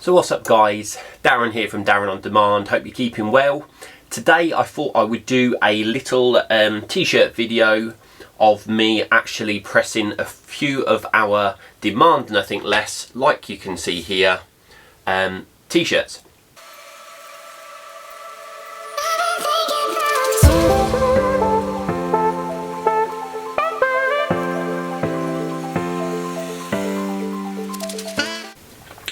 So what's up guys, Darren here from Darren On Demand, hope you're keeping well. Today I thought I would do a little t-shirt video of me actually pressing a few of our Demand Nothing Less, like you can see here, t-shirts.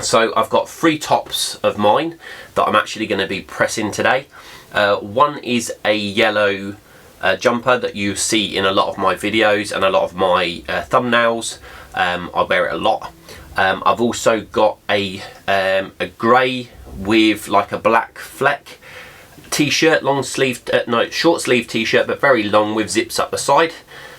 So I've got three tops of mine that I'm actually going to be pressing today. One is a yellow jumper that you see in a lot of my videos and a lot of my thumbnails. I wear it a lot. I've also got a grey with like a black fleck t-shirt, long sleeved, no, short sleeve t-shirt, but very long with zips up the side.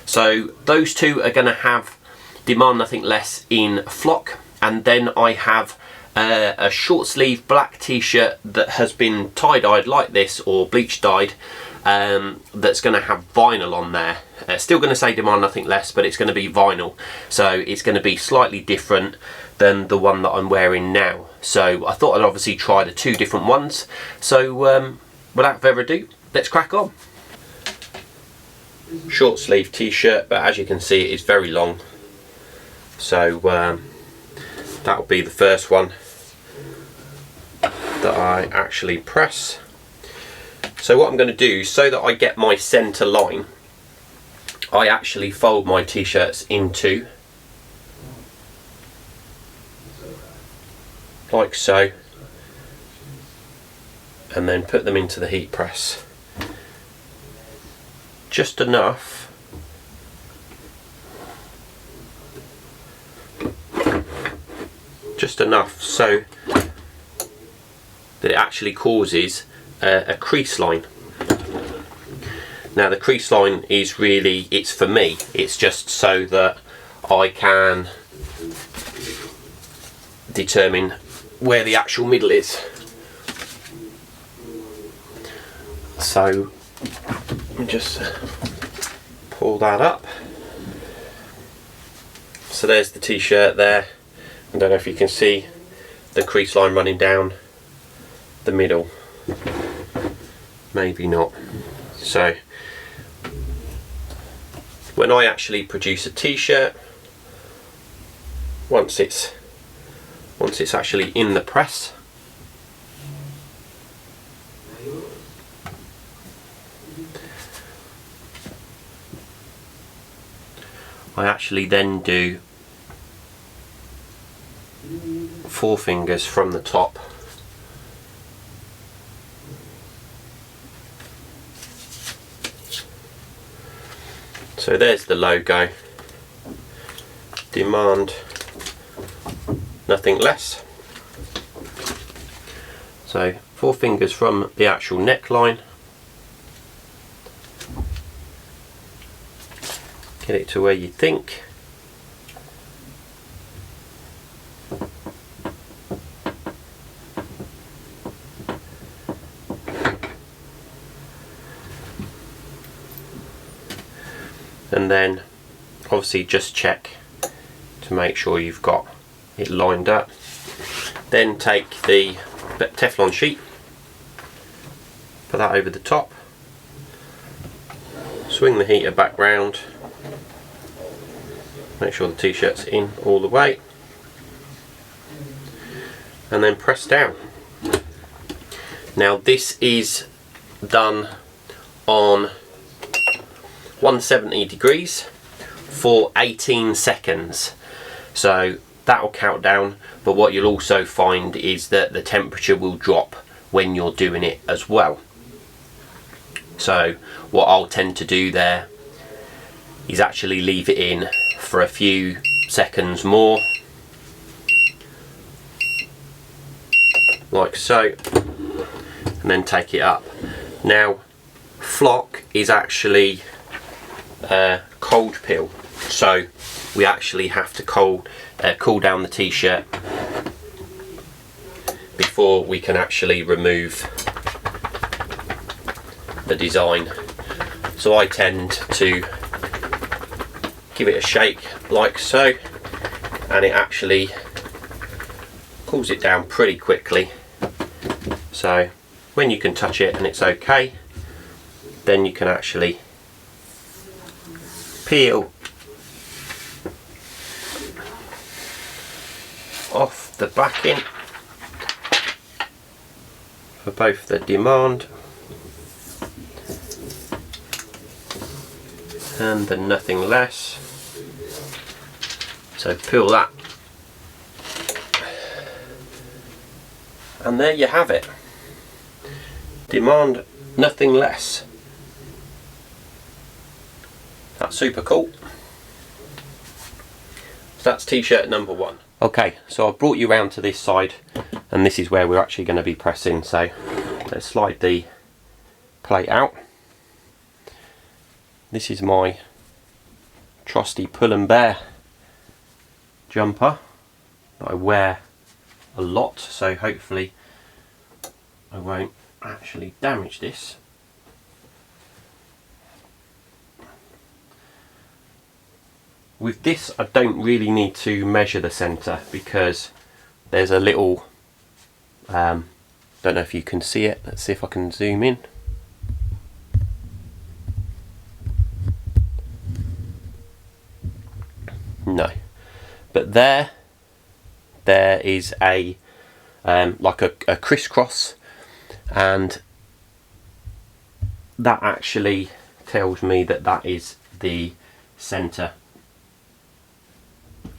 So those two are going to have Demand Nothing Less in flock. And then I have a short sleeve black t-shirt that has been tie-dyed like this, or bleach dyed, that's going to have vinyl on there. Still going to say Demand Nothing Less, but it's going to be vinyl, so it's going to be slightly different than the one that I'm wearing now. So I thought I'd obviously try the two different ones. So without further ado, let's crack on. Short sleeve t-shirt, but as you can see it is very long, so that'll be the first one that I actually press. So what I'm going to do, so that I get my centre line, I actually fold my t-shirts into like so, and then put them into the heat press. Just enough so that it actually causes a crease line. Now the crease line is really, it's for me, it's just so that I can determine where the actual middle is. So let me just pull that up. So there's the t-shirt there. I don't know if you can see the crease line running down the middle. Maybe not. So when I actually produce a t-shirt, once it's actually in the press, I actually then do 4 fingers from the top. So there's the logo, Demand Nothing Less. So 4 fingers from the actual neckline, get it to where you think. And then obviously just check to make sure you've got it lined up. Then take the Teflon sheet, put that over the top, swing the heater back round, make sure the t-shirt's in all the way, and then press down. Now this is done on 170 degrees for 18 seconds. So that will count down, but what you'll also find is that the temperature will drop when you're doing it as well. So what I'll tend to do there is actually leave it in for a few seconds more, like so, and then take it up. Now flock is actually cold peel, so we actually have to cool down the t-shirt before we can actually remove the design. So I tend to give it a shake like so, and it actually pulls it down pretty quickly. So when you can touch it and it's okay, then you can actually peel off the backing for both the Demand and the Nothing Less. So peel that, and there you have it. Demand, Nothing Less. That's super cool. So that's t-shirt number 1. Okay, so I've brought you round to this side, and this is where we're actually going to be pressing. So let's slide the plate out. This is my trusty Pull and Bear jumper that I wear a lot, so hopefully I won't actually damage this. With this I don't really need to measure the centre, because there's a little, don't know if you can see it, let's see if I can zoom in. No, but there is a like a crisscross, and that actually tells me that that is the centre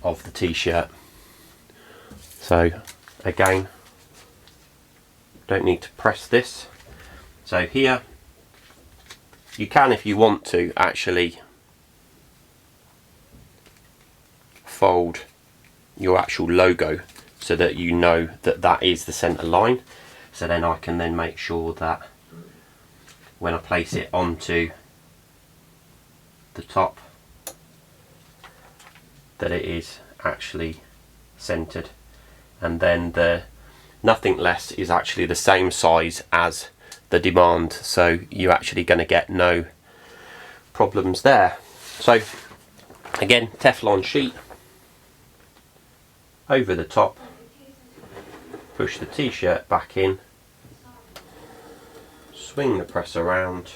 of the t-shirt. So again, don't need to press this. So here you can, if you want to, actually fold your actual logo so that you know that that is the center line. So then I can then make sure that when I place it onto the top, that it is actually centered. And then the Nothing Less is actually the same size as the Demand, so you're actually going to get no problems there. So again, Teflon sheet over the top, push the t-shirt back in, swing the press around,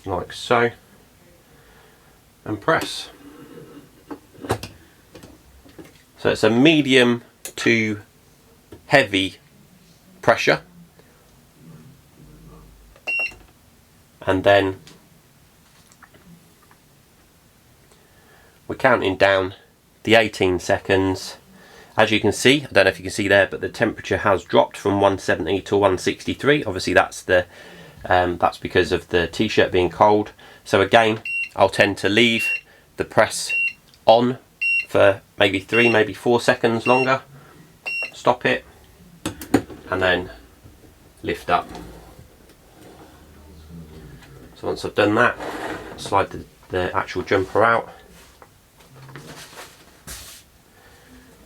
like so, and press. So it's a medium to heavy pressure, and then we're counting down the 18 seconds. As you can see, I don't know if you can see there, but the temperature has dropped from 170 to 163. Obviously that's the that's because of the t-shirt being cold. So again, I'll tend to leave the press on for maybe 3, maybe 4 seconds longer, stop it, and then lift up. So once I've done that, slide the actual jumper out.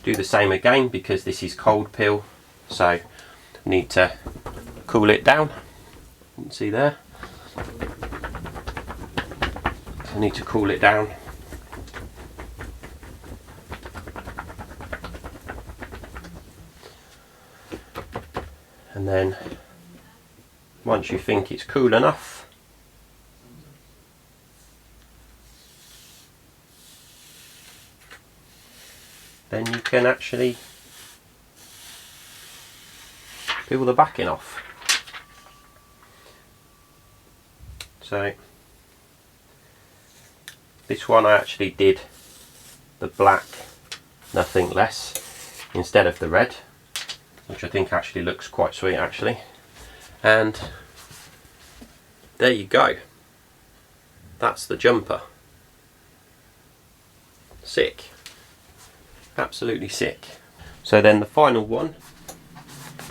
Do the same again, because this is cold peel, so I need to cool it down. You can see there. I need to cool it down. And then once you think it's cool enough, then you can actually peel the backing off. So this one I actually did the black Nothing Less instead of the red, which I think actually looks quite sweet actually. And there you go, that's the jumper. Sick, absolutely sick. So then the final one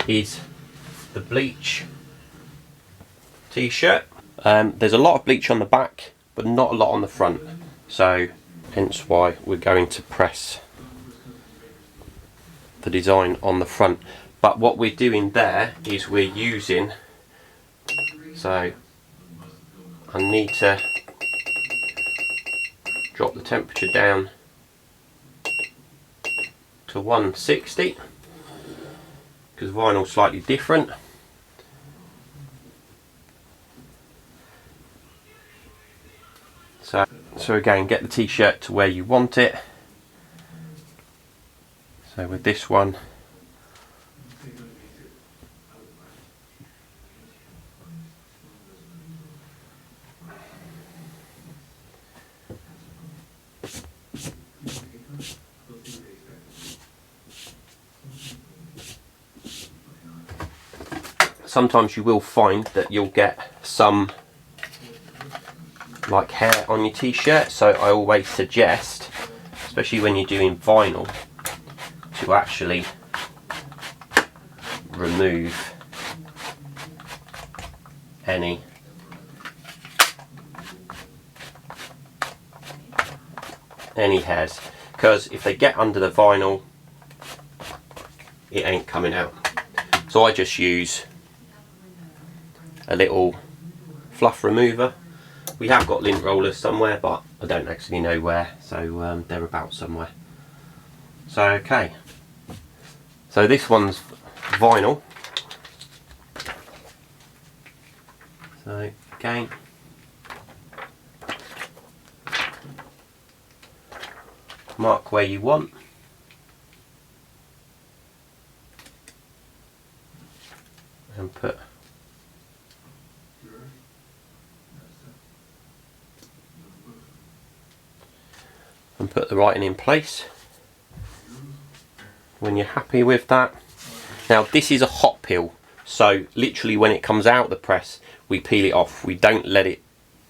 is the bleach t-shirt. There's a lot of bleach on the back, but not a lot on the front, so hence why we're going to press the design on the front. But what we're doing there is we're using, so I need to drop the temperature down to 160 because vinyl's slightly different. So again, get the t-shirt to where you want it. So with this one, sometimes you will find that you'll get some like hair on your t-shirt, so I always suggest, especially when you're doing vinyl, to actually remove any hairs, because if they get under the vinyl it ain't coming out. So I just use a little fluff remover. We have got lint rollers somewhere, but I don't actually know where, so they're about somewhere. So okay, so this one's vinyl. So again, mark where you want. And put the writing in place when you're happy with that. Now this is a hot peel, so literally when it comes out the press we peel it off. We don't let it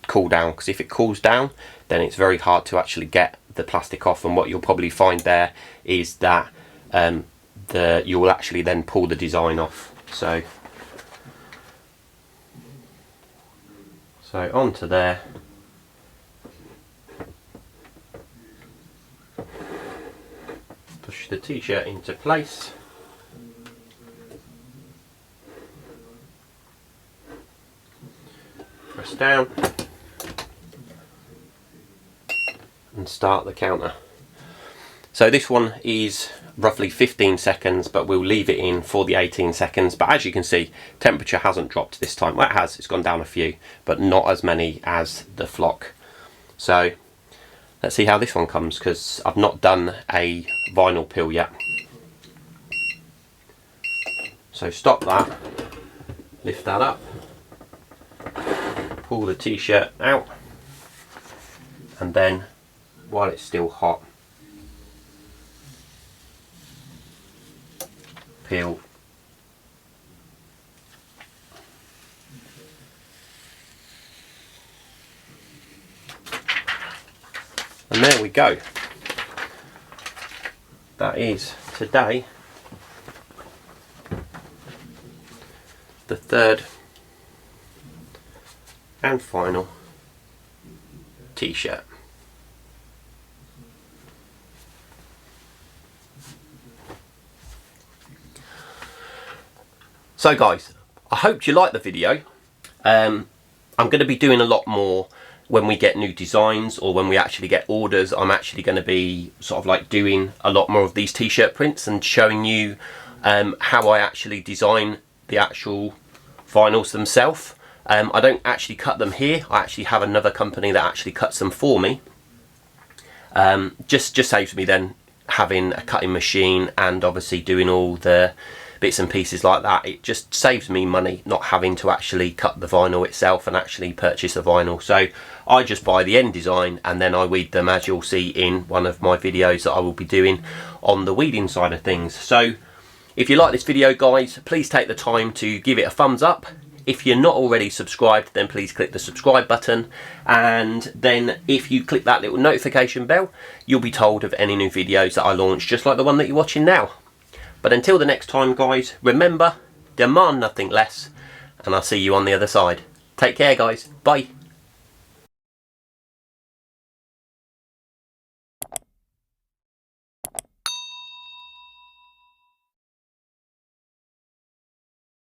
cool down, because if it cools down then it's very hard to actually get the plastic off, and what you'll probably find there is that you will actually then pull the design off. So onto there. Push the t-shirt into place. Press down and start the counter. So this one is roughly 15 seconds, but we'll leave it in for the 18 seconds. But as you can see, temperature hasn't dropped this time. Well, it has, it's gone down a few, but not as many as the flock. So let's see how this one comes, because I've not done a vinyl peel yet. So stop that, lift that up, pull the t-shirt out, and then while it's still hot, peel and there we go. That is today the third and final t-shirt. So guys, I hope you liked the video. I'm going to be doing a lot more when we get new designs, or when we actually get orders. I'm actually going to be sort of like doing a lot more of these t-shirt prints and showing you how I actually design the actual vinyls themselves. I don't actually cut them here. I actually have another company that actually cuts them for me. Just saves me then having a cutting machine and obviously doing all the bits and pieces like that. It just saves me money not having to actually cut the vinyl itself and actually purchase the vinyl. So I just buy the end design and then I weed them, as you'll see in one of my videos that I will be doing on the weeding side of things. So if you like this video guys, please take the time to give it a thumbs up. If you're not already subscribed, then please click the subscribe button, and then if you click that little notification bell, you'll be told of any new videos that I launch, just like the one that you're watching now. But until the next time guys, remember, demand nothing less, and I'll see you on the other side. Take care guys, bye.